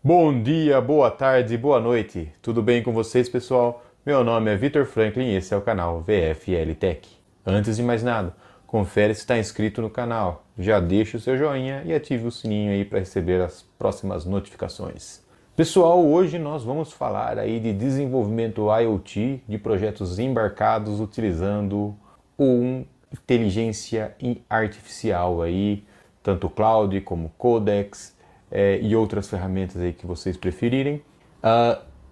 Bom dia, boa tarde, boa noite. Tudo bem com vocês, pessoal? Meu nome é Vitor Franklin e esse é o canal VFL Tech. Antes de mais nada, confere se está inscrito no canal. Já deixa o seu joinha e ative o sininho aí para receber as próximas notificações. Pessoal, hoje nós vamos falar aí de desenvolvimento IoT, de projetos embarcados utilizando inteligência artificial aí, tanto cloud como Codex, e outras ferramentas aí que vocês preferirem.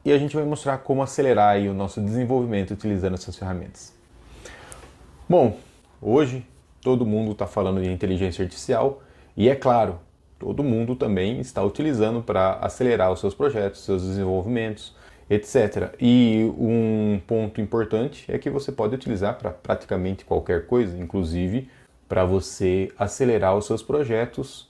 E a gente vai mostrar como acelerar aí o nosso desenvolvimento utilizando essas ferramentas. Bom, hoje todo mundo está falando de inteligência artificial e, é claro, todo mundo também está utilizando para acelerar os seus projetos, seus desenvolvimentos, etc. E um ponto importante é que você pode utilizar para praticamente qualquer coisa, inclusive para você acelerar os seus projetos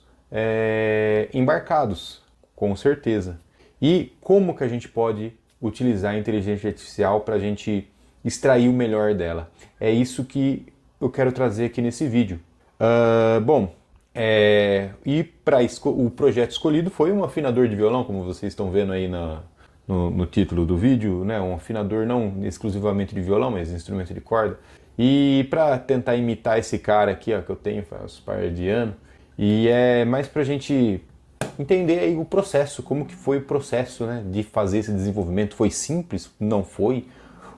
embarcados, com certeza. E como que a gente pode utilizar a inteligência artificial para a gente extrair o melhor dela? É isso que eu quero trazer aqui nesse vídeo. O projeto escolhido foi um afinador de violão, como vocês estão vendo aí no título do vídeo, né? Um afinador não exclusivamente de violão, mas instrumento de corda. E para tentar imitar esse cara aqui, ó, que eu tenho faz um par de anos, e é mais para a gente entender aí o processo, como que foi o processo, né, de fazer esse desenvolvimento. Foi simples? Não foi?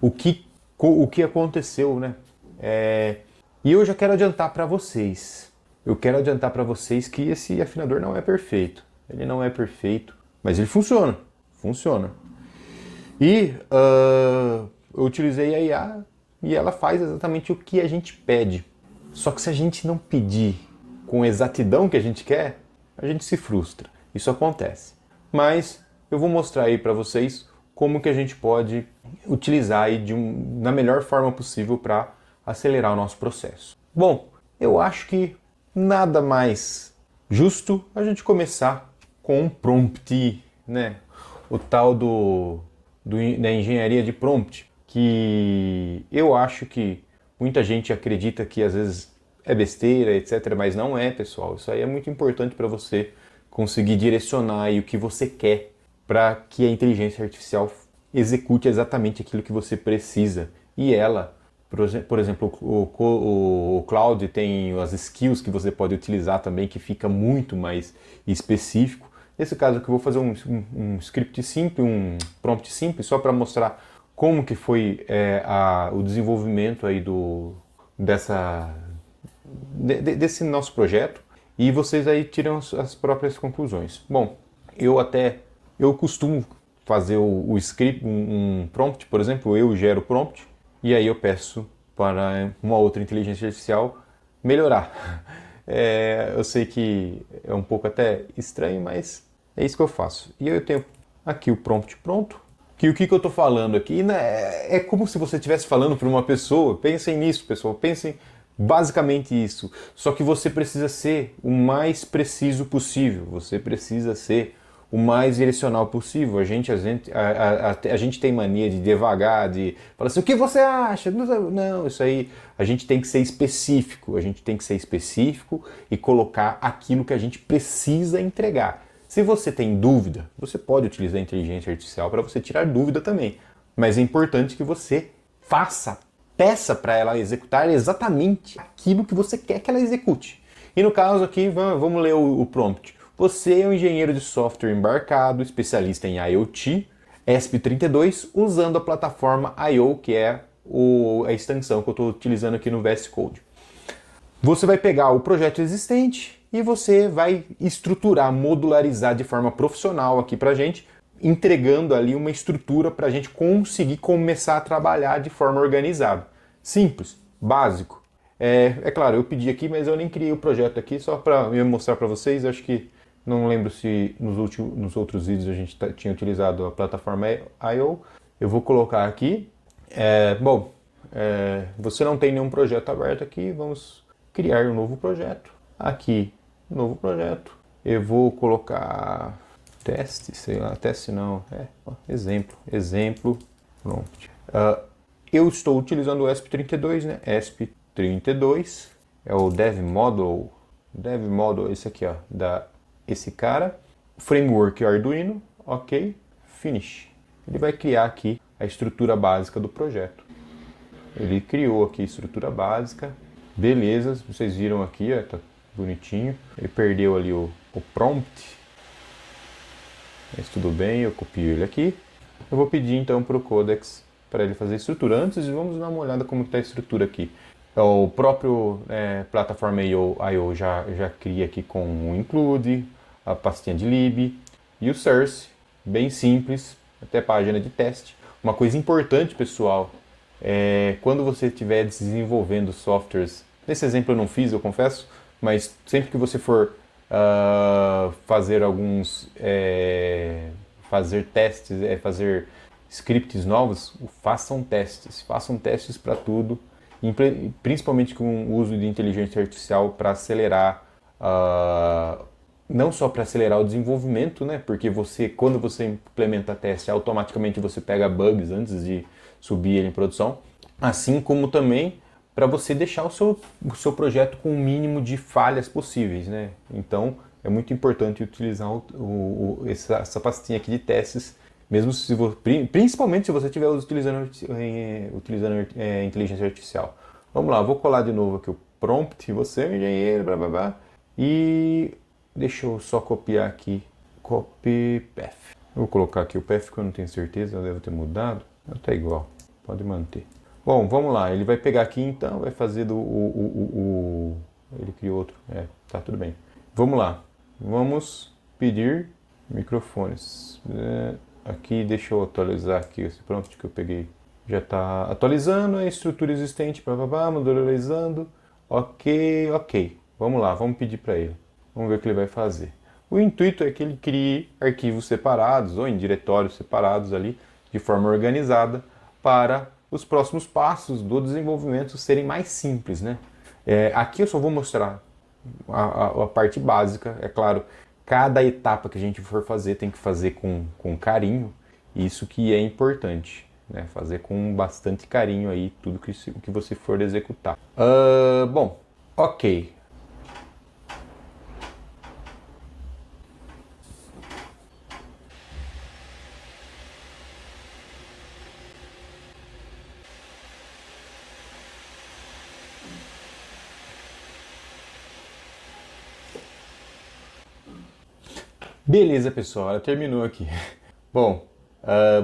O que aconteceu, né? E eu já quero adiantar para vocês. Eu quero adiantar para vocês que esse afinador não é perfeito. Ele não é perfeito, mas ele funciona. Funciona. E eu utilizei a IA e ela faz exatamente o que a gente pede. Só que se a gente não pedir com exatidão que a gente quer, a gente se frustra. Isso acontece. Mas eu vou mostrar aí para vocês como que a gente pode utilizar aí na melhor forma possível para acelerar o nosso processo. Bom, eu acho que nada mais justo a gente começar com um prompt, né? O tal da engenharia de prompt, que eu acho que muita gente acredita que às vezes é besteira, etc. Mas não é, pessoal. Isso aí é muito importante para você conseguir direcionar aí o que você quer para que a inteligência artificial execute exatamente aquilo que você precisa. E ela, por exemplo, o Cloud tem as skills que você pode utilizar também, que fica muito mais específico. Nesse caso aqui eu vou fazer um script simples, um prompt simples, só para mostrar como que foi o desenvolvimento aí desse nosso projeto, e vocês aí tiram as próprias conclusões. Bom, eu costumo fazer o script, um prompt, por exemplo, eu gero o prompt e aí eu peço para uma outra inteligência artificial melhorar. Eu sei que é um pouco até estranho, mas é isso que eu faço. E eu tenho aqui o prompt pronto. Que o que eu estou falando aqui, né, é como se você estivesse falando para uma pessoa. Pensem nisso, pessoal. Pensem basicamente isso. Só que você precisa ser o mais preciso possível. Você precisa ser o mais direcional possível. A gente tem mania de devagar, de falar assim, o que você acha? Não, isso aí, a gente tem que ser específico. A gente tem que ser específico e colocar aquilo que a gente precisa entregar. Se você tem dúvida, você pode utilizar a inteligência artificial para você tirar dúvida também. Mas é importante que você peça para ela executar exatamente aquilo que você quer que ela execute. E no caso aqui, vamos ler o prompt. Você é um engenheiro de software embarcado, especialista em IoT, ESP32, usando a plataforma I/O, que é a extensão que eu estou utilizando aqui no VS Code. Você vai pegar o projeto existente e você vai estruturar, modularizar de forma profissional aqui para a gente, entregando ali uma estrutura para a gente conseguir começar a trabalhar de forma organizada. Simples, básico. É claro, eu pedi aqui, mas eu nem criei o projeto aqui, só para mostrar para vocês. Acho que não lembro se nos outros vídeos a gente tinha utilizado a plataforma I/O. Eu vou colocar aqui. Você não tem nenhum projeto aberto aqui, vamos criar um novo projeto. Aqui, novo projeto. Eu vou colocar teste, sei lá, teste não, exemplo, prompt. Eu estou utilizando o ESP32, né? ESP32 é o Dev Model, esse aqui, ó, esse cara. Framework Arduino, ok, finish. Ele vai criar aqui a estrutura básica do projeto. Ele criou aqui a estrutura básica, beleza, vocês viram aqui, ó, tá bonitinho. Ele perdeu ali o prompt, mas tudo bem, eu copio ele aqui. Eu vou pedir então para o Codex para ele fazer a estrutura. Antes, vamos dar uma olhada como está a estrutura aqui. O próprio plataforma IO já cria aqui com o include, a pastinha de lib e o source, bem simples, até página de teste. Uma coisa importante, pessoal, quando você estiver desenvolvendo softwares, nesse exemplo eu não fiz, eu confesso, mas sempre que você for fazer fazer testes, fazer scripts novos, façam testes para tudo, principalmente com o uso de inteligência artificial para acelerar, não só para acelerar o desenvolvimento, né? Porque quando você implementa teste, automaticamente você pega bugs antes de subir ele em produção, assim como também para você deixar o seu projeto com o mínimo de falhas possíveis, né? Então é muito importante utilizar essa pastinha aqui de testes, mesmo principalmente se você estiver utilizando inteligência artificial. Vamos lá, vou colar de novo aqui o prompt, você é um engenheiro, blá blá blá, e deixa eu só copiar aqui, copy path. Eu vou colocar aqui o path que eu não tenho certeza, eu devo ter mudado, está igual, pode manter. Bom, vamos lá, ele vai pegar aqui então, vai fazer ele criou outro, tá tudo bem. Vamos lá, vamos pedir microfones. Aqui, deixa eu atualizar aqui esse prompt que eu peguei. Já está atualizando a estrutura existente, modularizando. Ok. Vamos lá, vamos pedir para ele. Vamos ver o que ele vai fazer. O intuito é que ele crie arquivos separados ou em diretórios separados ali, de forma organizada, para os próximos passos do desenvolvimento serem mais simples, né? Aqui eu só vou mostrar a parte básica, é claro. Cada etapa que a gente for fazer tem que fazer com carinho, isso que é importante, né? Fazer com bastante carinho aí tudo que você for executar. Bom, ok. Beleza, pessoal, ela terminou aqui. Bom,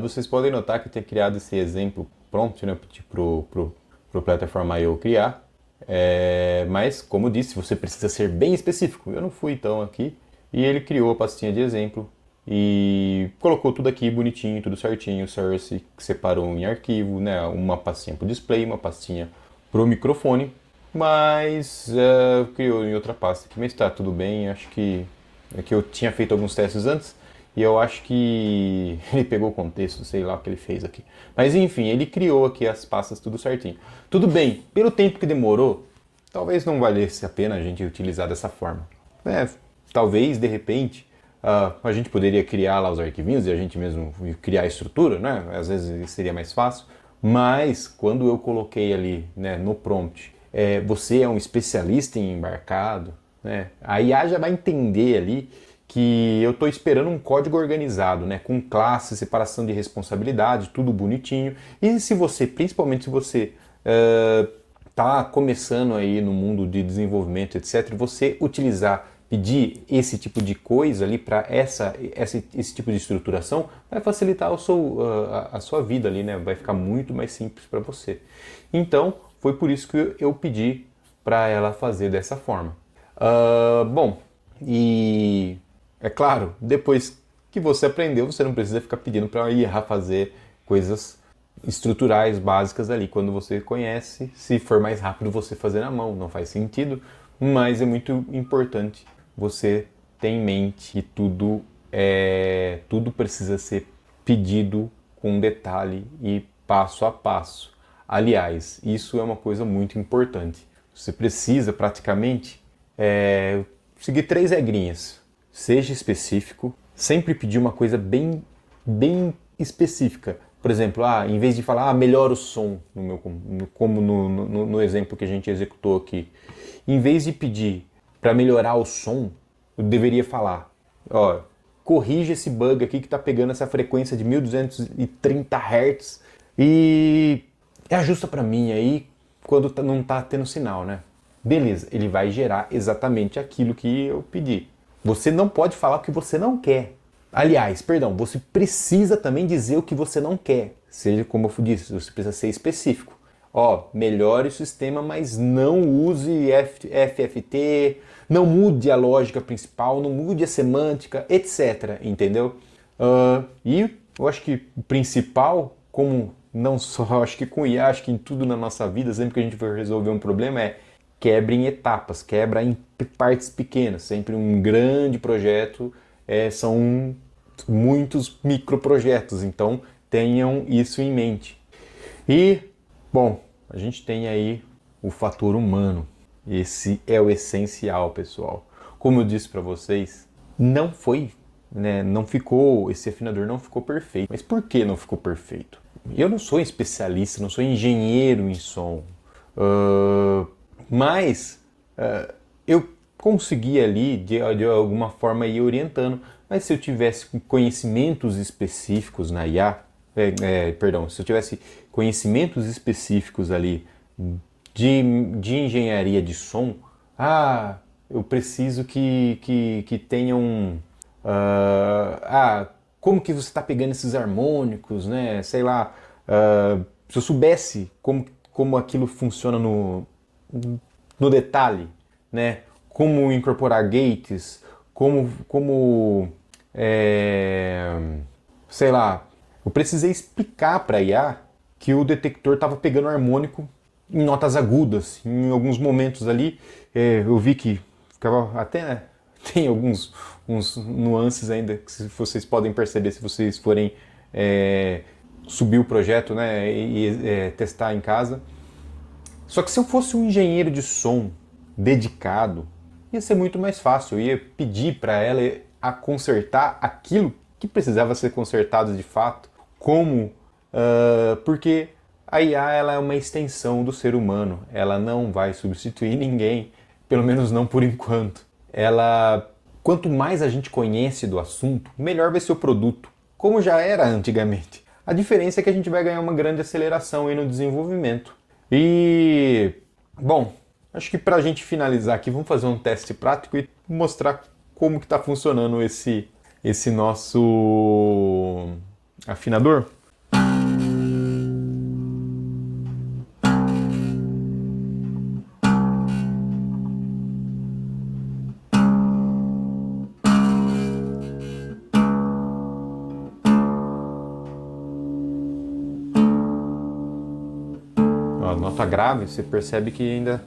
vocês podem notar que eu tenho criado esse exemplo prompt, né, pro Plataforma IO criar. Mas, como disse, você precisa ser bem específico. Eu não fui então aqui. E ele criou a pastinha de exemplo e colocou tudo aqui bonitinho, tudo certinho. O source que separou em arquivo, né, uma pastinha para o display, uma pastinha para o microfone. Mas criou em outra pasta aqui. Mas está tudo bem, acho que eu tinha feito alguns testes antes e eu acho que ele pegou o contexto, sei lá o que ele fez aqui. Mas enfim, ele criou aqui as pastas tudo certinho. Tudo bem, pelo tempo que demorou, talvez não valesse a pena a gente utilizar dessa forma. Talvez, de repente, a gente poderia criar lá os arquivinhos e a gente mesmo criar a estrutura, né? Às vezes seria mais fácil. Mas quando eu coloquei ali, né, no prompt, você é um especialista em embarcado, né? A IA já vai entender ali que eu estou esperando um código organizado, né? Com classe, separação de responsabilidade, tudo bonitinho. E principalmente se você está começando aí no mundo de desenvolvimento, etc., você pedir esse tipo de coisa ali para esse tipo de estruturação vai facilitar a sua vida ali, né? Vai ficar muito mais simples para você. Então, foi por isso que eu pedi para ela fazer dessa forma. Bom, e é claro, depois que você aprendeu, você não precisa ficar pedindo para a IA fazer coisas estruturais básicas ali. Quando você conhece, se for mais rápido você fazer na mão, não faz sentido, mas é muito importante você ter em mente que tudo precisa ser pedido com detalhe e passo a passo. Aliás, isso é uma coisa muito importante. Você precisa praticamente seguir 3 regrinhas. Seja específico, sempre pedir uma coisa bem específica. Por exemplo, em vez de falar, melhora o som, como no exemplo que a gente executou aqui, em vez de pedir para melhorar o som, eu deveria falar, corrige esse bug aqui que está pegando essa frequência de 1230 Hz e ajusta para mim aí quando não está tendo sinal, né? Beleza, ele vai gerar exatamente aquilo que eu pedi. Você não pode falar o que você não quer. Aliás, perdão, você precisa também dizer o que você não quer. Seja como eu disse, você precisa ser específico. Melhore o sistema, mas não use FFT, não mude a lógica principal, não mude a semântica, etc. Entendeu? E eu acho que o principal, como não só acho que com IA, acho que em tudo na nossa vida, sempre que a gente for resolver um problema, quebra em etapas, quebra em partes pequenas. Sempre um grande projeto são muitos microprojetos, então tenham isso em mente. E, bom, a gente tem aí o fator humano. Esse é o essencial, pessoal. Como eu disse para vocês, não foi, né, não ficou, esse afinador não ficou perfeito. Mas por que não ficou perfeito? Eu não sou especialista, não sou engenheiro em som, mas eu consegui ali, de alguma forma, ir orientando. Mas se eu tivesse conhecimentos específicos na IA, se eu tivesse conhecimentos específicos ali de engenharia de som, eu preciso que tenham... como que você está pegando esses harmônicos, né? Sei lá, se eu soubesse como aquilo funciona no detalhe, né? Como incorporar gates, sei lá, eu precisei explicar para a IA que o detector estava pegando harmônico em notas agudas. Em alguns momentos ali, eu vi que ficava até, né, tem uns nuances ainda que vocês podem perceber se vocês forem subir o projeto, né, e testar em casa. Só que se eu fosse um engenheiro de som dedicado, ia ser muito mais fácil. Eu ia pedir para ela a consertar aquilo que precisava ser consertado de fato, porque a IA ela é uma extensão do ser humano. Ela não vai substituir ninguém, pelo menos não por enquanto. Quanto mais a gente conhece do assunto, melhor vai ser o produto, como já era antigamente. A diferença é que a gente vai ganhar uma grande aceleração aí no desenvolvimento. E, bom, acho que para a gente finalizar aqui, vamos fazer um teste prático e mostrar como que está funcionando esse nosso afinador. Ó, nota grave, você percebe que ainda...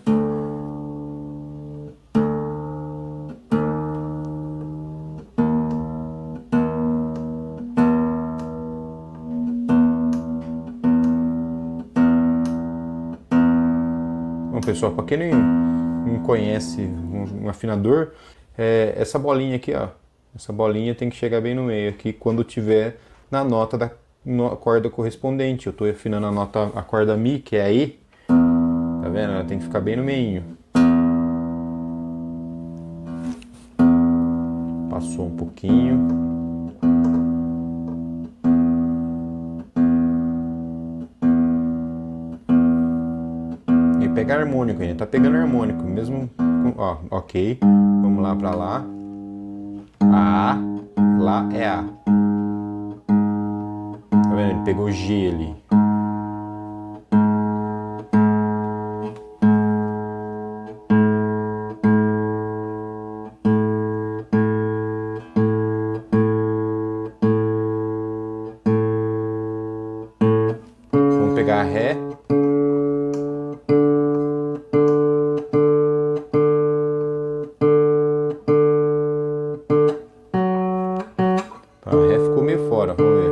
Bom, pessoal, para quem não conhece um afinador, essa bolinha aqui, ó, essa bolinha tem que chegar bem no meio aqui quando tiver na nota da corda correspondente. Eu estou afinando a corda Mi, que é a E, tá vendo? Ela tem que ficar bem no meio. Passou um pouquinho. Pega harmônico ainda, tá pegando harmônico, mesmo ó, ok, vamos lá pra lá, A, lá é A, tá vendo? Ele pegou G ali. Vamos pegar a Ré. A Ré ficou meio fora, vamos ver.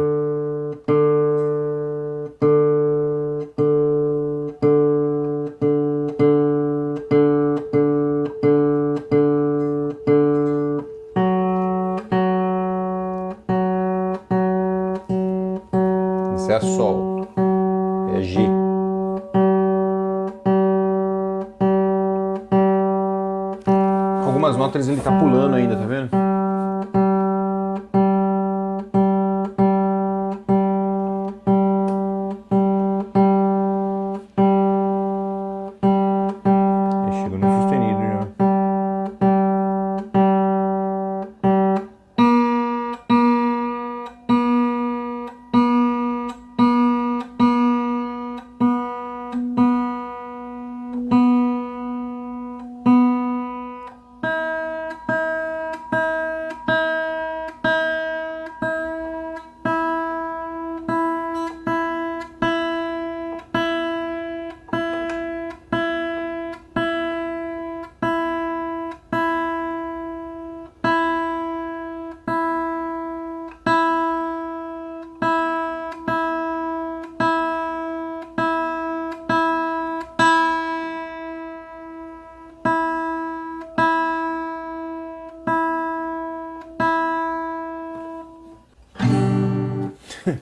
Essa é a Sol. É G. Algumas notas ele tá pulando ainda, tá vendo? Ele chegou no sustenido já.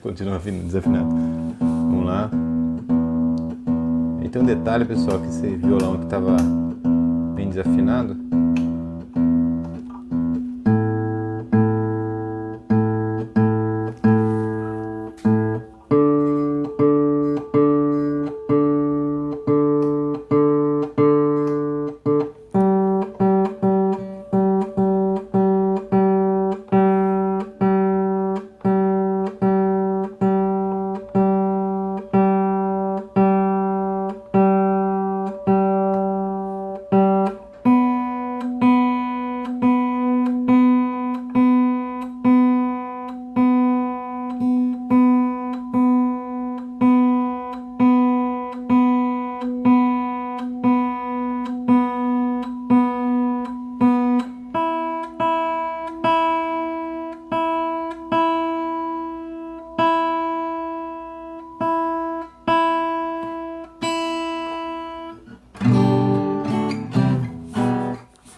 Continua desafinado. Vamos lá. Aí tem um detalhe, pessoal, que esse violão que estava bem desafinado.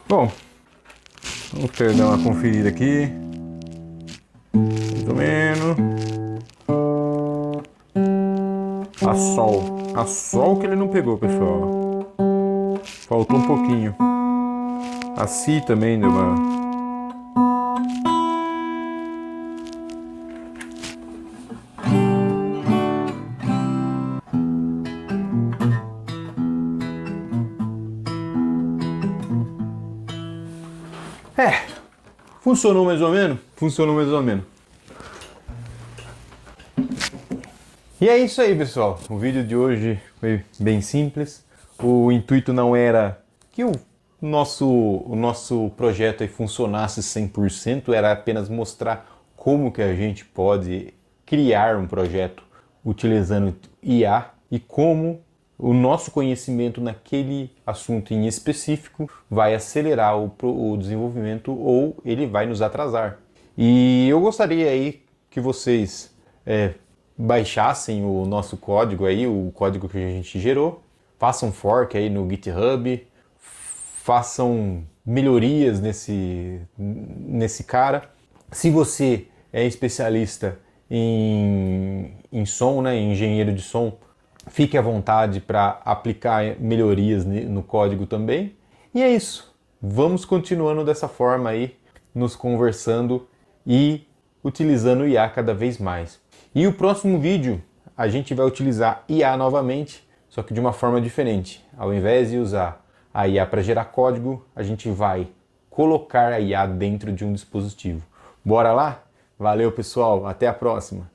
Bom, vamos dar uma conferida aqui. Mais ou menos. A Sol que ele não pegou, pessoal. Faltou um pouquinho. A Si também deu uma... Funcionou mais ou menos? Funcionou mais ou menos. E é isso aí, pessoal. O vídeo de hoje foi bem simples. O intuito não era que o nosso projeto aí funcionasse 100%, era apenas mostrar como que a gente pode criar um projeto utilizando IA e como o nosso conhecimento naquele assunto em específico vai acelerar o desenvolvimento ou ele vai nos atrasar. E eu gostaria aí que vocês baixassem o nosso código aí, o código que a gente gerou, façam fork aí no GitHub, façam melhorias nesse cara. Se você é especialista em som, né, engenheiro de som, fique à vontade para aplicar melhorias no código também. E é isso. Vamos continuando dessa forma aí, nos conversando e utilizando o IA cada vez mais. E o próximo vídeo a gente vai utilizar IA novamente, só que de uma forma diferente. Ao invés de usar a IA para gerar código, a gente vai colocar a IA dentro de um dispositivo. Bora lá? Valeu, pessoal. Até a próxima.